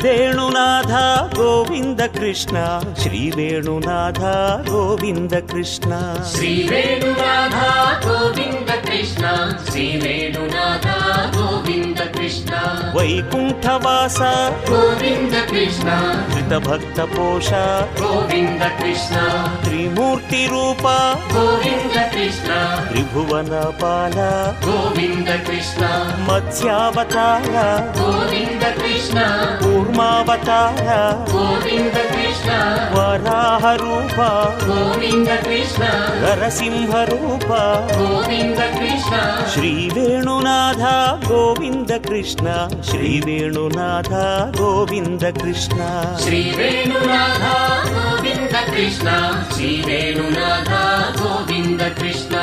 ವೇಣುನಾಥ ಗೋವಿಂದ ಕೃಷ್ಣ ಶ್ರೀ ವೇಣುನಾಥ ಗೋವಿಂದ ಕೃಷ್ಣ ಶ್ರೀ ವೇಣುನಾಥ ಗೋವಿಂದ ಕೃಷ್ಣ ಶ್ರೀ ವೇಣುನಾಥ ಗೋವಿಂದ ಕೃಷ್ಣ ವೈಕುಂಠವಾಸ ಗೋವಿಂದ ಕೃಷ್ಣ ಧೃತಭಕ್ತ ಪೋಷ ಗೋವಿಂದ ಕೃಷ್ಣ ತ್ರಿಮೂರ್ತಿ ರೂಪ ಗೋವಿಂದ ಕೃಷ್ಣ ತ್ರಿಭುವನ ಪಾಲ ಗೋವಿಂದ ಕೃಷ್ಣ ಮತ್ಸ್ಯಾವತಾರ ಗೋವಿಂದ ಕೃಷ್ಣ ಕೂರ್ಮಾವತಾರ ಗೋವಿಂದ ಕೃಷ್ಣ ವರಾಹ ರೂಪ ಗೋವಿಂದ ಕೃಷ್ಣ ನರಸಿಂಹ ರೂಪ ಗೋವಿಂದ ಕೃಷ್ಣ ಶ್ರೀ ವೇಣುನಾಥ ಗೋವಿಂದ ಕೃಷ್ಣ ಶ್ರೀ ವೇಣುನಾಥ ಗೋವಿಂದ ಕೃಷ್ಣ ಶ್ರೀ ವೇಣುನಾಥ ಗೋವಿಂದ ಕೃಷ್ಣ ಶ್ರೀ ವೇಣುನಾಥ ಗೋವಿಂದ ಕೃಷ್ಣ